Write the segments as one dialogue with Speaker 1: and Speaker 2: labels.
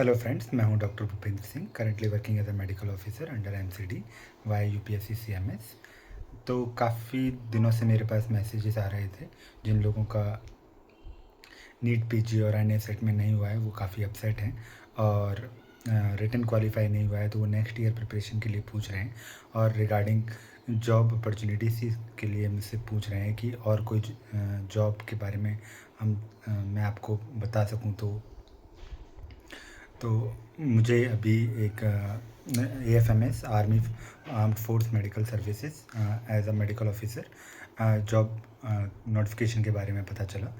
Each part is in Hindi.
Speaker 1: हेलो फ्रेंड्स, मैं हूं doctor Bhupendra Singh, currently working as a medical officer under MCD via UPSC CMS. तो काफ़ी दिनों से मेरे पास मैसेजेस आ रहे थे। जिन लोगों का नीट पीजी और एनए सेट में नहीं हुआ है वो काफ़ी अपसेट हैं, और रिटन क्वालिफाई नहीं हुआ है तो वो नेक्स्ट ईयर प्रिपरेशन के लिए पूछ रहे हैं, और रिगार्डिंग जॉब अपॉर्चुनिटीज़ के लिए मुझसे पूछ रहे हैं कि और कोई जॉब के बारे में मैं आपको बता सकूं। तो मुझे अभी एक AFMS army armed force medical services as a medical officer job notification के बारे में पता चला।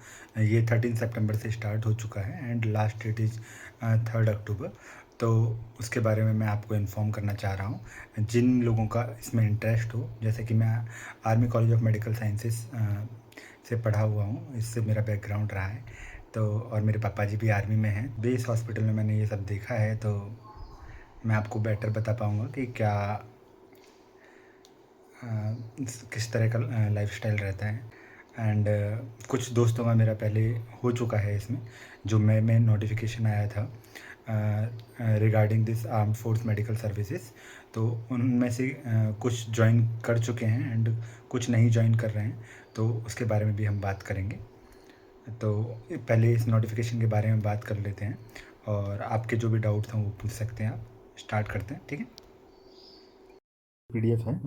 Speaker 1: ये 13 सितंबर से स्टार्ट हो चुका है एंड लास्ट डेट इज़ 3 अक्टूबर। तो उसके बारे में मैं आपको इन्फॉर्म करना चाह रहा हूँ। जिन लोगों का इसमें इंटरेस्ट हो, जैसे कि मैं army college of medical sciences से पढ़ा हुआ हूँ, इससे मेरा बैकग्राउंड रहा है। तो और मेरे पापा जी भी आर्मी में हैं, बेस हॉस्पिटल में मैंने ये सब देखा है, तो मैं आपको बेटर बता पाऊँगा कि क्या किस तरह का लाइफस्टाइल रहता है। एंड कुछ दोस्तों का मेरा पहले हो चुका है इसमें, जो मई में नोटिफिकेशन आया था regarding this armed force medical services. तो उनमें से कुछ ज्वाइन कर चुके हैं एंड कुछ नहीं ज्वाइन कर रहे हैं, तो उसके बारे में भी हम बात करेंगे। तो पहले इस नोटिफिकेशन के बारे में बात कर लेते हैं, और आपके जो भी डाउट्स हैं वो पूछ सकते हैं। आप स्टार्ट करते हैं, ठीक है। PDF है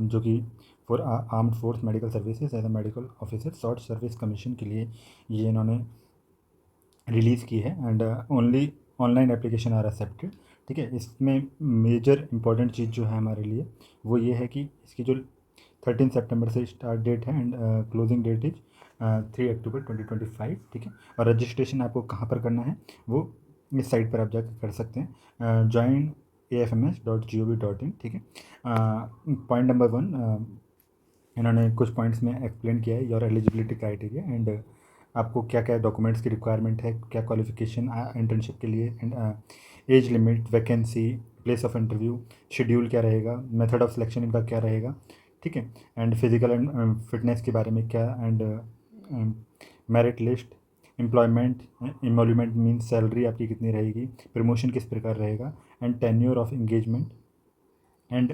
Speaker 1: जो कि for armed force medical services as a medical officer short service commission के लिए ये इन्होंने रिलीज़ की है। And only online application are accepted, ठीक है। इसमें मेजर इंपॉर्टेंट चीज़ जो है हमारे लिए वो ये है कि इसकी जो 13 सितंबर से स्टार्ट डेट है एंड क्लोजिंग डेट इज 3 अक्टूबर 2025, ठीक है। और रजिस्ट्रेशन आपको कहाँ पर करना है वो इस साइट पर आप जाकर कर सकते हैं, joinafms.gov.in, ठीक है। पॉइंट नंबर 1, इन्होंने कुछ पॉइंट्स में एक्सप्लेन किया है योर एलिजिबिलिटी क्राइटेरिया एंड आपको क्या क्या डॉक्यूमेंट्स की रिक्वायरमेंट है, क्या क्वालिफिकेशन इंटर्नशिप के लिए, and age limit, vacancy, place of interview, schedule क्या रहेगा, मेथड ऑफ सिलेक्शन इनका क्या रहेगा, ठीक है। एंड फिजिकल एंड फिटनेस के बारे में क्या, and merit list, employment, emolument means salary आपकी कितनी रहेगी, प्रमोशन किस प्रकार रहेगा, and tenure of engagement and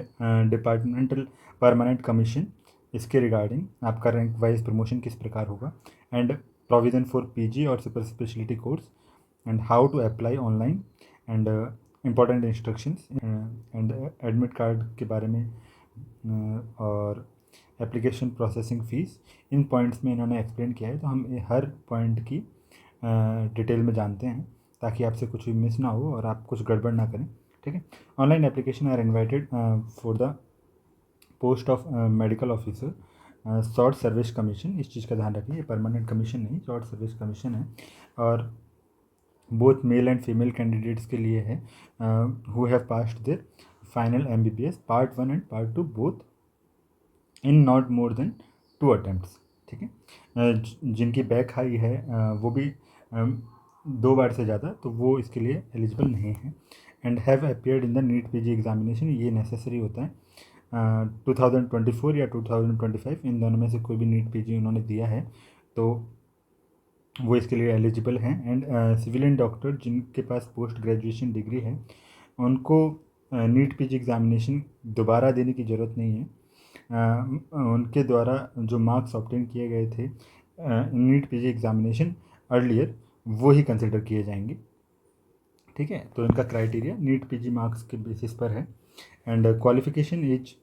Speaker 1: departmental permanent commission, इसके रिगार्डिंग आपका रैंक वाइज प्रमोशन किस प्रकार होगा, एंड प्रोविज़न फॉर पीजी और super speciality course, and how to apply online, and important instructions, and admit card के बारे में, और एप्लीकेशन प्रोसेसिंग फ़ीस। इन पॉइंट्स में इन्होंने एक्सप्लेन किया है, तो हम हर पॉइंट की डिटेल में जानते हैं ताकि आपसे कुछ भी मिस ना हो और आप कुछ गड़बड़ ना करें, ठीक है। Online application are invited for the post of medical officer short service commission. इस चीज़ का ध्यान रखिए, ये परमानेंट कमीशन नहीं, शॉर्ट सर्विस कमीशन है। और both male and female candidates के लिए है who have passed their final MBBS part 1 and part 2 both in not more than 2 attempts, ठीक है। जिनकी बैक हाई है वो भी 2 बार से ज़्यादा, तो वो इसके लिए एलिजिबल नहीं है। And have appeared in the NEET PG examination, ये नेसेसरी होता है। 2024 या 2025 इन दोनों में से कोई भी नीट पीजी उन्होंने दिया है तो वो इसके लिए एलिजिबल हैं। एंड सिविलियन डॉक्टर जिनके पास पोस्ट ग्रेजुएशन डिग्री है उनको नीट पीजी एग्जामिनेशन दोबारा देने की ज़रूरत नहीं है। उनके द्वारा जो मार्क्स ऑब्टेन किए गए थे नीट पीजी एग्जामिनेशन अर्लियर, वो ही कंसिडर किए जाएंगे, ठीक है। तो इनका क्राइटेरिया नीट पीजी मार्क्स के बेसिस पर है। And qualification is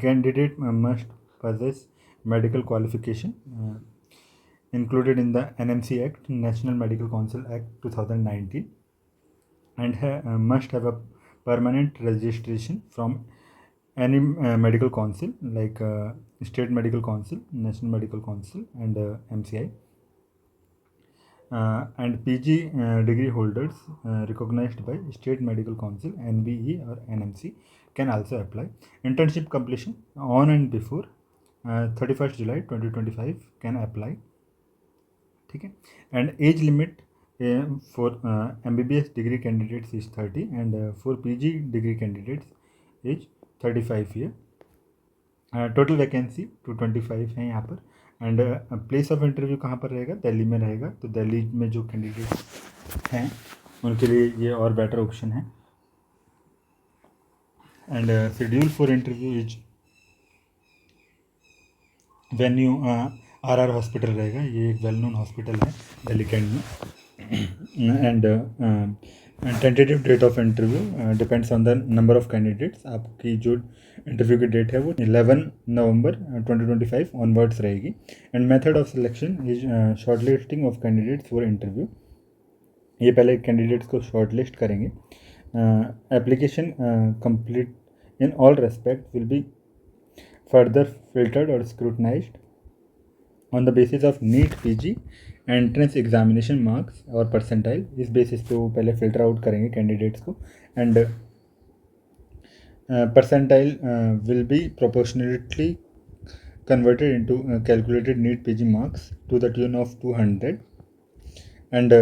Speaker 1: candidate must possess medical qualification included in the NMC Act, National Medical Council Act 2019, and must have a permanent registration from any medical council like State Medical Council, National Medical Council, and MCI. And PG degree holders recognized by State Medical Council, NBE or NMC can also apply. Internship completion on and before 31st July 2025 can apply, ठीक है। And age limit for MBBS degree candidates is 30 and for PG degree candidates is 35 year. Total vacancy 225 है यहाँ पर। एंड प्लेस ऑफ इंटरव्यू कहाँ पर रहेगा, दिल्ली में रहेगा। तो दिल्ली में जो कैंडिडेट हैं उनके लिए ये और बेटर ऑप्शन है। And schedule for interview is venue R hospital रहेगा। ये एक वेल नोन हॉस्पिटल है दिल्ली कैंट में। And tentative date of interview depends on the number of candidates. आपकी जो इंटरव्यू की डेट है वो 11 नवंबर 2025 ऑनवर्ड्स रहेगी। And method of selection is shortlisting of candidates for interview. ये पहले कैंडिडेट्स को शॉर्टलिस्ट करेंगे। Application complete in all respect will be further filtered or scrutinized on the basis of NEET PG entrance examination marks और परसेंटाइल। इस बेसिस पे वो पहले फिल्टर आउट करेंगे कैंडिडेट्स को। And percentile will be proportionally converted into calculated NEET PG marks to the tune of 200. And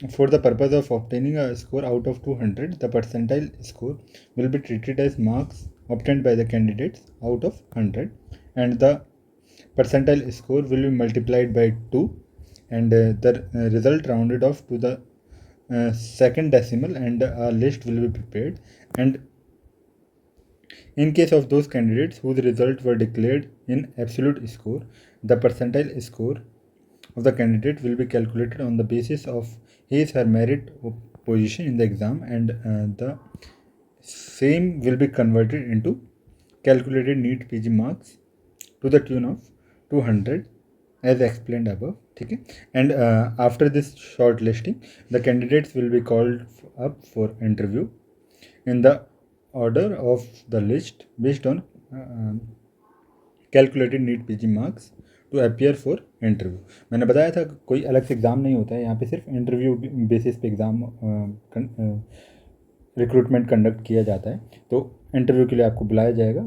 Speaker 1: for the purpose of obtaining a score out of 200, the percentile score will be treated as marks obtained by the candidates out of 100, and the percentile score will be multiplied by 2, and the result rounded off to the second decimal, and a list will be prepared. And in case of those candidates whose results were declared in absolute score, the percentile score of the candidate will be calculated on the basis of his/her merit position in the exam, and the same will be converted into calculated NEET PG marks to the tune of 200 as explained above. ठीक है। And after this short listing, the candidates will be called up for interview in the order of the list based on calculated NEET PG marks to appear for interview. मैंने बताया था कोई अलग से एग्ज़ाम नहीं होता है, यहाँ पे सिर्फ इंटरव्यू बेसिस पे एग्ज़ाम रिक्रूटमेंट कंडक्ट किया जाता है। तो इंटरव्यू के लिए आपको बुलाया जाएगा,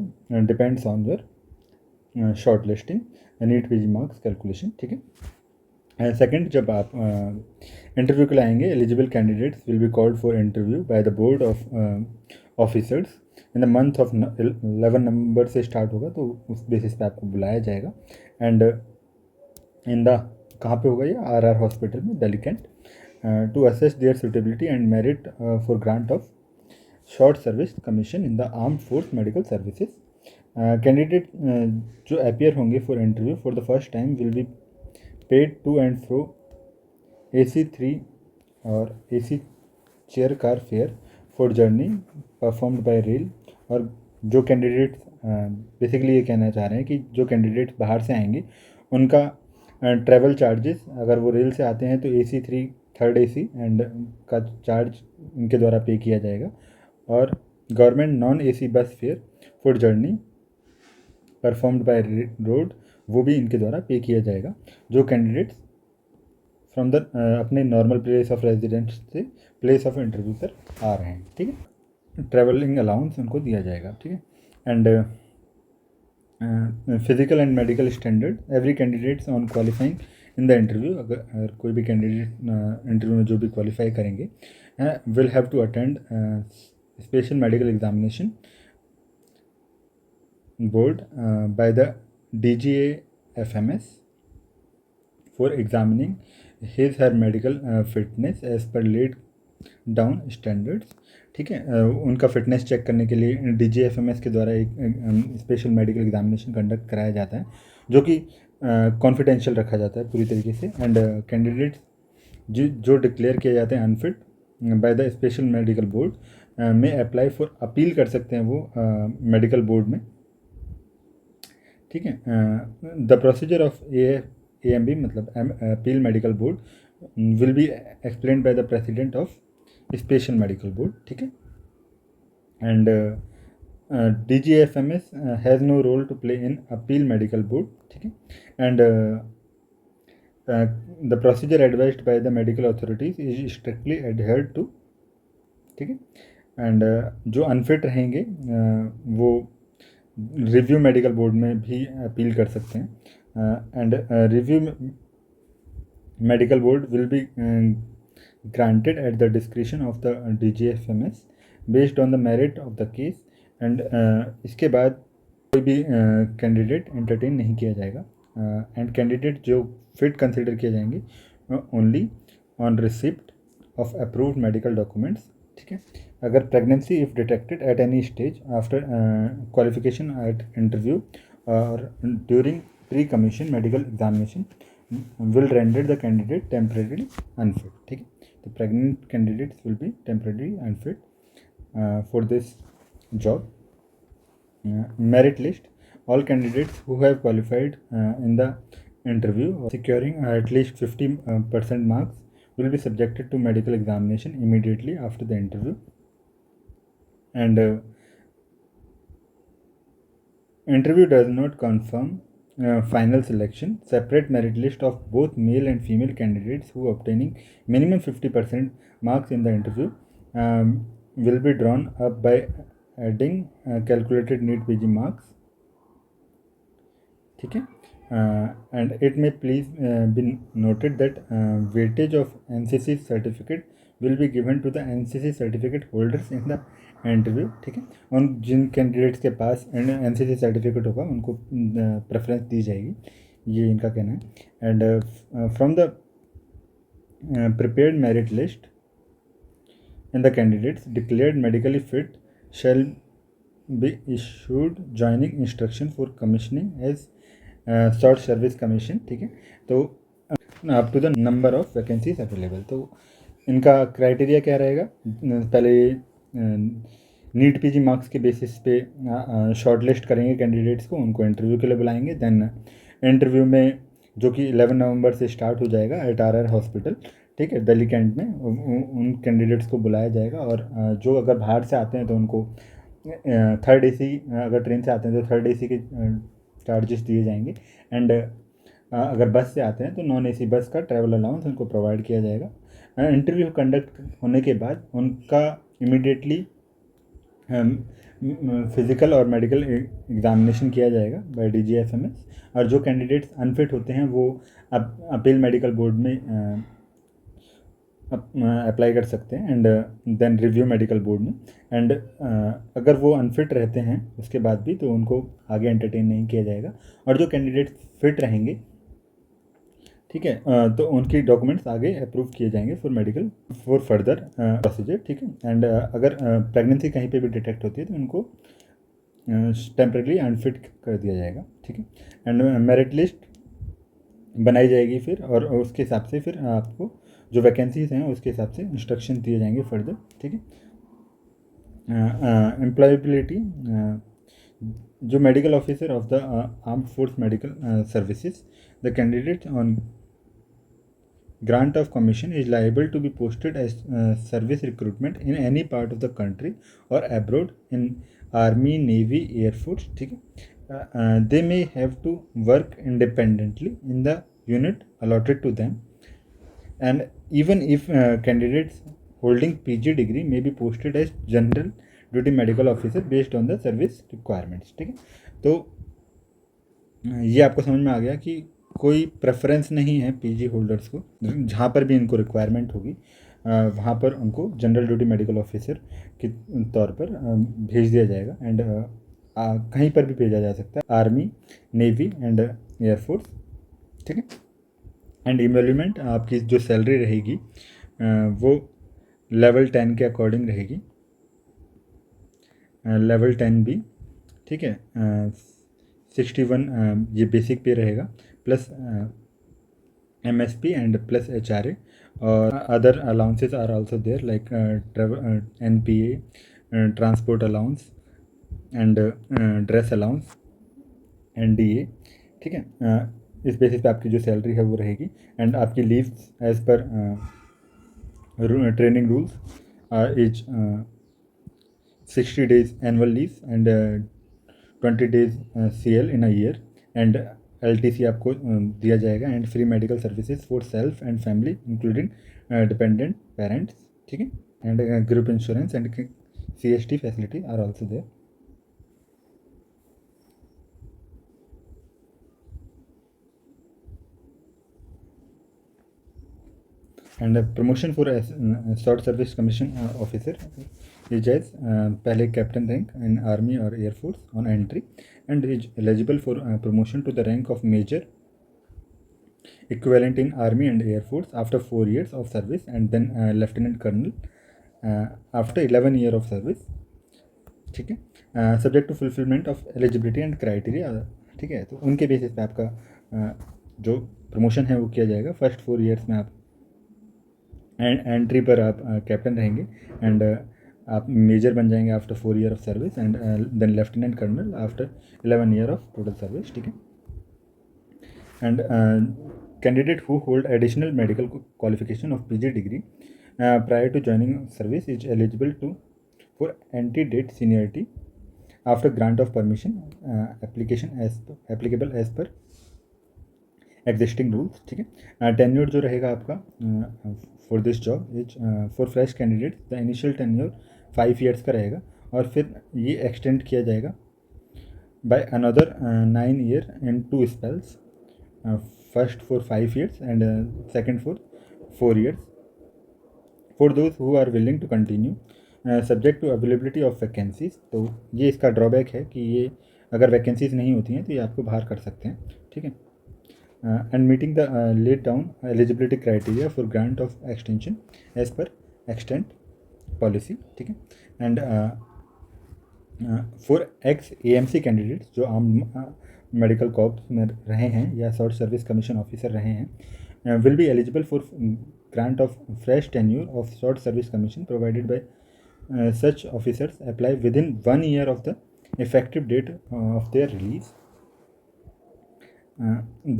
Speaker 1: depends on your short listing NEET PG marks calculation. ठीक है। सेकंड, जब आप इंटरव्यू के लिए आएंगे, eligible candidates will be called for interview by the board of officers in the month of 11 नवंबर से स्टार्ट होगा, तो उस बेसिस पे आपको बुलाया जाएगा। एंड इन द कहाँ पे होगा ये? RR हॉस्पिटल में, Delhi cantt, to assess their suitability and merit for grant of short service commission in the armed force medical services. Candidate जो अपियर होंगे for interview for the first time will be paid to and fro AC3 और AC chair car fare for journey performed by rail. और जो कैंडिडेट बेसिकली ये कहना चाह रहे हैं कि जो कैंडिडेट बाहर से आएंगे उनका ट्रैवल चार्जेस, अगर वो रेल से आते हैं तो AC3 थर्ड AC एंड का चार्ज इनके द्वारा पे किया जाएगा। और गवर्नमेंट नॉन AC बस fair for journey performed by road, वो भी इनके द्वारा पे किया जाएगा। जो कैंडिडेट्स फ्रॉम द अपने नॉर्मल प्लेस ऑफ रेजिडेंस से प्लेस ऑफ इंटरव्यू पर आ रहे हैं। ठीक है। ट्रैवलिंग अलाउंस उनको दिया जाएगा। ठीक है। And physical and medical standard, every candidates on qualifying in the interview, अगर कोई भी कैंडिडेट इंटरव्यू में जो भी क्वालिफाई करेंगे will have to attend special medical examination board by the DGA-FMS for examining his/her medical fitness as per laid down standards। ठीक है। उनका फिटनेस चेक करने के लिए DGA-FMS के द्वारा एक स्पेशल मेडिकल एग्जामिनेशन कंडक्ट कराया जाता है, जो कि कॉन्फिडेंशियल रखा जाता है पूरी तरीके से। एंड कैंडिडेट्स जो डिक्लेयर किए जाते हैं unfit by the special medical board में अप्लाई फॉर अपील कर सकते हैं वो मेडिकल बोर्ड में। ठीक है। द प्रोसीजर ऑफ AMB मतलब appeal medical board will be explained by the president of special medical board. ठीक है। And DGA-FMS has no role to play in appeal medical board. ठीक है। And the procedure advised by the medical authorities is strictly adhered to. ठीक है। एंड जो अनफिट रहेंगे वो रिव्यू मेडिकल बोर्ड में भी अपील कर सकते हैं। And review medical board will B granted at the discretion of the DGA-FMS based on the merit of the case। And इसके बाद कोई भी कैंडिडेट एंटरटेन नहीं किया जाएगा। एंड कैंडिडेट जो फिट कंसिडर किए जाएंगे only on receipt of approved medical documents, ठीक है। अगर pregnancy if detected at any stage after qualification at interview और during pre commission medical examination will render the candidate temporarily unfit, ठीक है। तो pregnant candidates will be temporarily unfit for this job. Merit list: all candidates who have qualified in the interview securing at least 50% marks will be subjected to medical examination immediately after the interview, and interview does not confirm final selection. Separate merit list of both male and female candidates who obtaining minimum 50% marks in the interview will be drawn up by adding calculated NEET PG marks, ठीक है। And it may please be noted that weightage of NCC certificate will be given to the NCC certificate holders in the interview, ठीक है। उन जिन कैंडिडेट्स के पास NCC सर्टिफिकेट होगा उनको प्रेफरेंस दी जाएगी, ये इनका कहना है। And from the prepared merit list and the candidates declared medically fit shall be issued joining instruction for commissioning as short service commission, ठीक है। तो up to the number of vacancies available. तो इनका क्राइटेरिया क्या रहेगा? पहले नीट पीजी मार्क्स के बेसिस पे शॉर्ट लिस्ट करेंगे कैंडिडेट्स को, उनको इंटरव्यू के लिए बुलाएंगे। देन इंटरव्यू में जो कि 11 नवंबर से स्टार्ट हो जाएगा एट RR हॉस्पिटल, ठीक है, दिल्ली कैंट में, उन कैंडिडेट्स को बुलाया जाएगा। और जो अगर बाहर से आते हैं तो उनको थर्ड AC, अगर ट्रेन से आते हैं तो थर्ड AC के चार्जेस दिए जाएंगे। एंड अगर बस से आते हैं तो नॉन AC बस का ट्रैवल अलाउंस उनको प्रोवाइड किया जाएगा। इंटरव्यू कंडक्ट होने के बाद उनका इमीडिएटली फिज़िकल और मेडिकल एग्जामिनेशन किया जाएगा बाय DGFMS। और जो कैंडिडेट्स अनफिट होते हैं वो अपील मेडिकल बोर्ड में अप्लाई कर सकते हैं, and then review medical board में। एंड अगर वो अनफिट रहते हैं उसके बाद भी तो उनको आगे एंटरटेन नहीं किया जाएगा। और जो कैंडिडेट्स फिट रहेंगे, ठीक है, तो उनकी डॉक्यूमेंट्स आगे अप्रूव किए जाएंगे for medical for further procedure, ठीक है। एंड अगर प्रेगनेंसी कहीं पे भी डिटेक्ट होती है तो उनको टेम्परेरी अनफिट कर दिया जाएगा, ठीक है। एंड मेरिट लिस्ट बनाई जाएगी फिर, और उसके हिसाब से फिर आपको जो वैकेंसीज हैं उसके हिसाब से इंस्ट्रक्शन दिए जाएंगे फर्दर, ठीक है। एम्प्लॉयबिलिटी: जो medical officer of the armed force medical services, the candidate on grant of commission is liable to be posted as service recruitment in any part of the country or abroad in army, navy, air force, ठीक है। they may have to work independently in the unit allotted to them, and even if candidates holding PG degree may be posted as general duty medical officer based on the service requirements, ठीक है। तो ये आपको समझ में आ गया कि कोई प्रेफरेंस नहीं है PG होल्डर्स को, जहाँ पर भी इनको रिक्वायरमेंट होगी वहाँ पर उनको जनरल ड्यूटी मेडिकल ऑफिसर के तौर पर भेज दिया जाएगा। एंड कहीं पर भी भेजा जा सकता है, आर्मी, नेवी एंड एयरफोर्स, ठीक है। एंड इवेल्यूमेंट आपकी जो सैलरी रहेगी वो लेवल 10 के अकॉर्डिंग रहेगी, लेवल 10B, ठीक है। 61 ये बेसिक पे रहेगा, plus MSP and plus HRA, और other allowances are also there like travel, NPA, transport allowance and dress allowance, NDA, ठीक है। इस बेसिस पे आपकी जो सैलरी है वो रहेगी। एंड आपकी leaves as per training rules is 60 days annual leaves and 20 days CL in a year, and LTC आपको दिया जाएगा, and free medical services for self and family including dependent parents, ठीक है। And group insurance and CST facility are also there. And promotion for short service commission officer is as पहले कैप्टन रैंक इन आर्मी और air force on entry, and is eligible for promotion to the rank of major equivalent in Army and Air Force after 4 years of service, and then Lieutenant Colonel after 11 year of service. ठीक है, subject to fulfilment of eligibility and criteria. ठीक है, तो उनके बेसिस पे आपका जो प्रमोशन है वो किया जाएगा. फर्स्ट 4 ईयर्स में आप एंट्री पर आप कैप्टन रहेंगे, एंड आप मेजर बन जाएंगे after 4 year of service, and then lieutenant colonel after 11 year of total service. ठीक है, and candidate who hold additional medical qualification of PG degree prior to joining service is eligible for anti-date seniority after grant of permission application applicable as per existing rules. ठीक है, टेन्योर जो रहेगा आपका for this job is for fresh candidate the initial tenure 5 years का रहेगा, और फिर ये एक्सटेंड किया जाएगा by another 9 year in 2 spells, first for 5 years and second for 4 years for those who are willing to continue subject to availability of vacancies. तो ये इसका ड्रॉबैक है कि ये अगर वैकेंसीज नहीं होती हैं तो ये आपको बाहर कर सकते हैं. ठीक है, and meeting the laid down eligibility criteria for grant of extension as per extant policy. ठीक है, and for ex AMC candidates जो आम मेडिकल कॉर्प्स में रहे हैं या शॉर्ट सर्विस कमीशन ऑफिसर रहे हैं, will be eligible for grant of fresh tenure of short service commission provided by such officers apply within 1 year of the effective date of their release.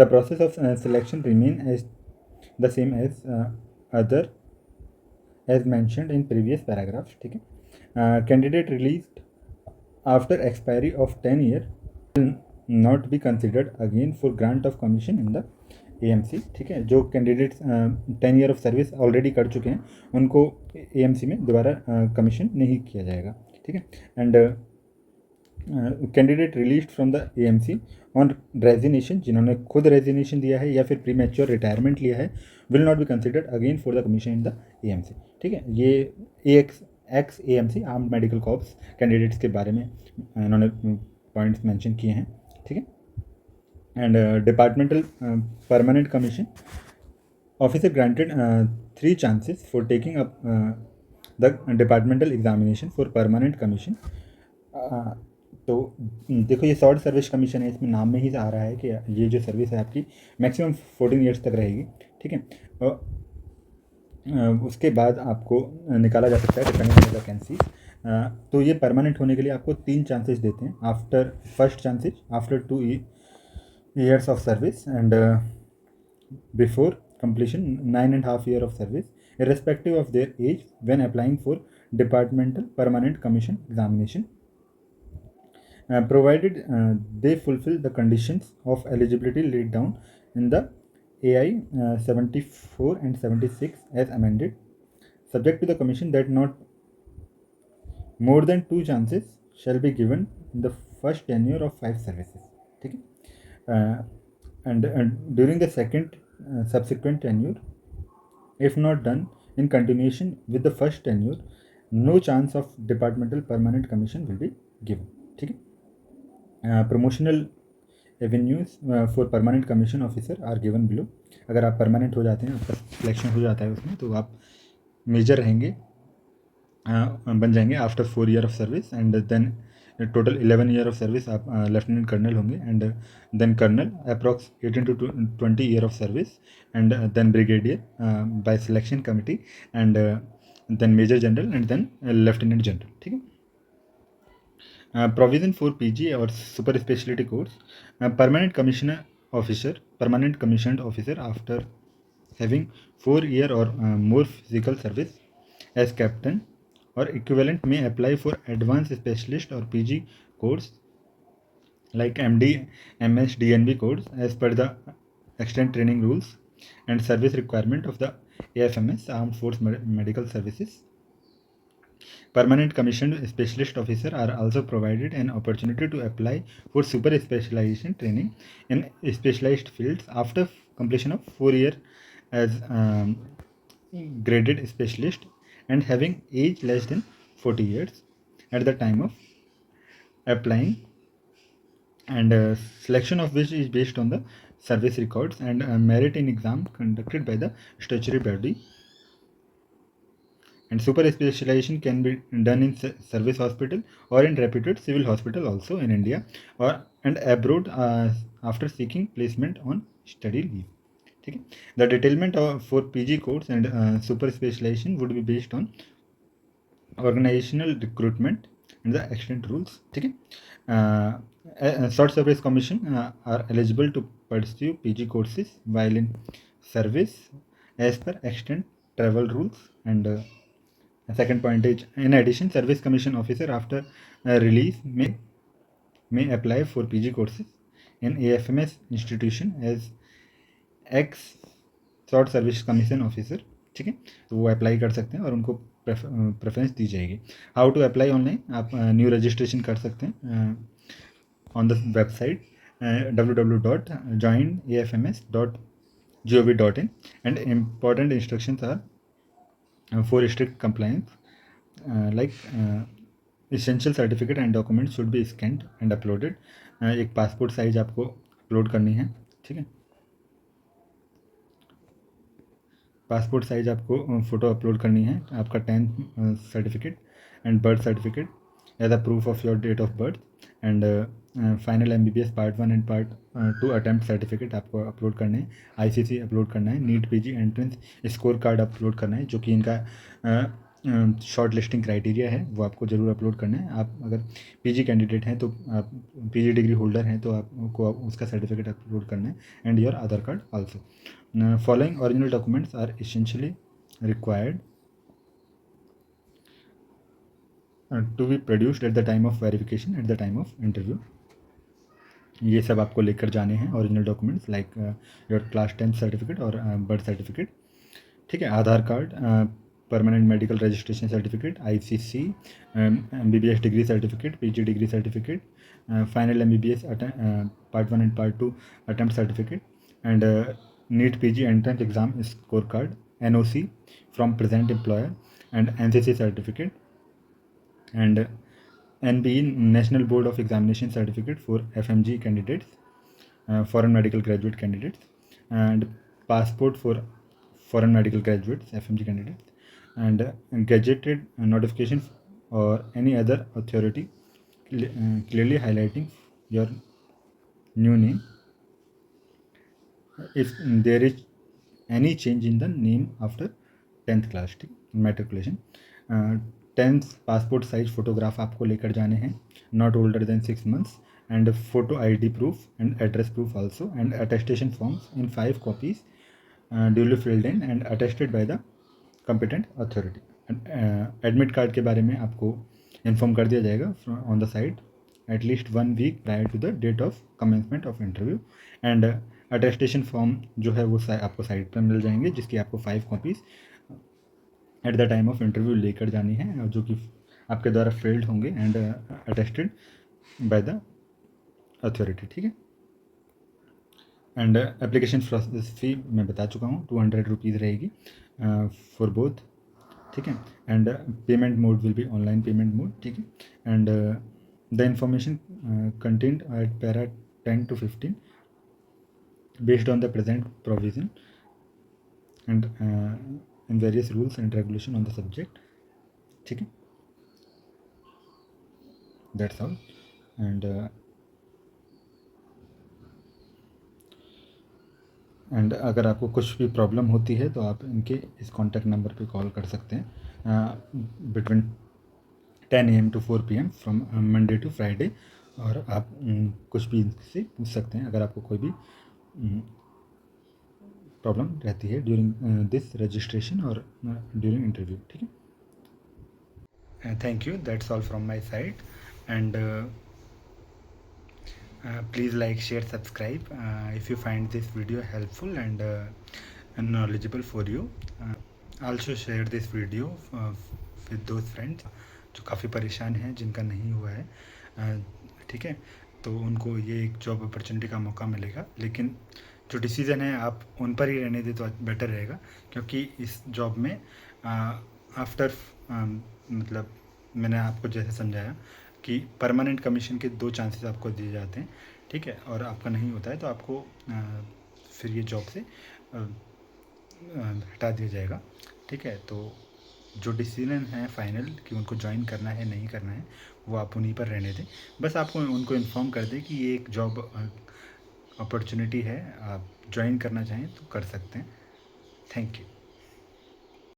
Speaker 1: The process of selection remain as the same as other as mentioned in previous paragraphs. ठीक है, candidate released after expiry of 10 year will not be considered again for grant of commission in the AMC. ठीक है, जो candidates 10 year of service already कर चुके हैं उनको AMC में दोबारा कमीशन नहीं किया जाएगा. ठीक है, and candidate released from the AMC on resignation, जिन्होंने खुद रेजिग्नेशन दिया है या फिर प्री मैच्योर रिटायरमेंट लिया है, will not be considered again for the commission in the AMC. ठीक है, ये x AMC armed medical corps candidates के बारे में इन्होंने पॉइंट्स मेंशन किए हैं. ठीक है, and departmental permanent commission officer granted 3 chances for taking up the departmental examination for permanent commission. तो देखो ये शॉर्ट सर्विस कमीशन है, इसमें नाम में ही आ रहा है कि ये जो सर्विस है आपकी मैक्सिमम 14 ईयर्स तक रहेगी. ठीक है, उसके बाद आपको निकाला जा सकता है डिपेंडिंग ऑन वैकेंसी. तो ये परमानेंट होने के लिए आपको 3 चांसेस देते हैं. After first chances after 2 years of service, and before completion 9.5 year of service, irrespective of their age when applying for departmental permanent commission examination, provided they fulfill the conditions of eligibility laid down in the AI 74 and 76 as amended, subject to the commission that not more than 2 chances shall be given in the first tenure of 5 services. ठीक है, and during the second subsequent tenure, if not done in continuation with the first tenure, no chance of departmental permanent commission will be given. ठीक है, promotional avenues for permanent commission officer are given below. अगर आप परमानेंट हो जाते हैं, आपका सिलेक्शन हो जाता है उसमें, तो आप मेजर रहेंगे, बन जाएंगे after 4 year of service, and then total 11 year of service आप लेफ्टिनेंट कर्नल होंगे, and then colonel approx 18 to 20 year of service, and then brigadier by selection committee, and then major general, and then lieutenant general. ठीक है, प्रोविजन फॉर PG और super speciality course. Permanent commissioner officer permanent commissioned officer after having 4 year और more physical service as captain or equivalent may apply for advanced specialist or PG course like MD, MS, DNB course as per the extent training rules and service requirement of the AFMS Armed Force Medical Services. Permanent commissioned specialist officer are also provided an opportunity to apply for super specialization training in specialized fields after completion of 4 year as graded specialist and having age less than 40 years at the time of applying, and selection of which is based on the service records and merit in exam conducted by the statutory body. And super specialization can be done in service hospital or in reputed civil hospital also in India or and abroad after seeking placement on study leave. ठीक है. The detailment for PG course and super specialization would be based on organizational recruitment and the extent rules. ठीक है. Short service commission are eligible to pursue PG courses while in service as per extent travel rules. And second point is, in addition, service commission officer after release may apply for PG courses in AFMS institution as ex short service commission officer. ठीक है, तो वो अप्लाई कर सकते हैं और उनको प्रेफरेंस दी जाएगी. हाउ टू अप्लाई ऑनलाइन, आप न्यू रजिस्ट्रेशन कर सकते हैं on the website www.joinafms.gov.in and important instructions are for strict compliance like essential certificate and documents should be scanned and uploaded. एक पासपोर्ट साइज आपको अपलोड करनी है. ठीक है, पासपोर्ट साइज आपको फ़ोटो अपलोड करनी है. आपका 10th certificate and birth certificate as a proof of your date of birth and final MBBS part 1 and part 2 attempt certificate आपको अपलोड करने हैं. ICC अपलोड करना है. NEET PG entrance score card upload करना है, जो कि इनका शॉर्ट लिस्टिंग क्राइटेरिया है, वो आपको ज़रूर अपलोड करना है. आप अगर PG कैंडिडेट हैं तो आप PG डिग्री होल्डर हैं तो आपको उसका सर्टिफिकेट अपलोड करना है and your Aadhaar card also. Following original documents are essentially required to be produced at the time of verification at the time of interview. ये सब आपको लेकर जाने हैं original documents like your class 10th certificate और बर्थ सर्टिफिकेट. ठीक है, Aadhaar card, permanent medical registration certificate, ICC, MBBS degree certificate, PG degree certificate, final MBBS part 1 and part 2 attempt certificate and NEET PG entrance exam scorecard, NOC from present employer and NCC certificate and NBE National Board of Examination certificate for FMG candidates, foreign medical graduate candidates and passport for foreign medical graduates FMG candidates and gazetted notification or any other authority clearly highlighting your new name if there is any change in the name after 10th class. ठीक, matriculation. 10th passport size photograph आपको लेकर जाने हैं, not older than 6 months and photo ID proof and address proof also and attestation forms in 5 copies duly filled in and attested by the competent authority. Admit card के बारे में आपको इन्फॉर्म कर दिया जाएगा on the site at least 1 week prior to the date of commencement of interview and attestation form जो है वो आपको साइट पर मिल जाएंगे, जिसकी आपको 5 copies at the time of interview लेकर जानी है, जो कि आपके द्वारा फिल्ड होंगे and attested by the authority. ठीक है, एंड एप्लीकेशन प्रोसेस फी मैं बता चुका हूँ, 200 रुपीज़ रहेगी फॉर बोथ. ठीक है, and payment mode will be online payment mode. ठीक है, and the information content eight para 10 to 15 based on the present provision and in various rules and regulation on the subject. ठीक है, that's all. and अगर आपको कुछ भी प्रॉब्लम होती है तो आप इनके इस कॉन्टैक्ट नंबर पे कॉल कर सकते हैं between 10 AM to 4 PM from Monday to Friday, और आप कुछ भी इनसे पूछ सकते हैं अगर आपको कोई भी प्रॉब्लम रहती है ड्यूरिंग दिस रजिस्ट्रेशन और ड्यूरिंग इंटरव्यू. ठीक है, thank you, that's all from my side and please like, share, subscribe if you find this video helpful and knowledgeable for you. Also share this video with those friends जो काफ़ी परेशान हैं, जिनका नहीं हुआ है. ठीक है, तो उनको ये एक जॉब अपॉर्चुनिटी का मौका मिलेगा, लेकिन जो डिसीज़न है आप उन पर ही रहने दें तो बेटर रहेगा, क्योंकि इस जॉब में आफ्टर मतलब मैंने आपको जैसे समझाया कि परमानेंट कमीशन के 2 चांसेस आपको दिए जाते हैं. ठीक है, और आपका नहीं होता है तो आपको फिर ये जॉब से हटा दिया जाएगा। ठीक है, तो जो डिसीजन है फाइनल कि उनको ज्वाइन करना है नहीं करना है, वो आप उन्हीं पर रहने दें। बस आपको उनको इन्फॉर्म कर दें कि ये एक जॉब अपॉर्चुनिटी है, आप ज्वाइन करना चाहें तो कर सकते हैं। Thank you.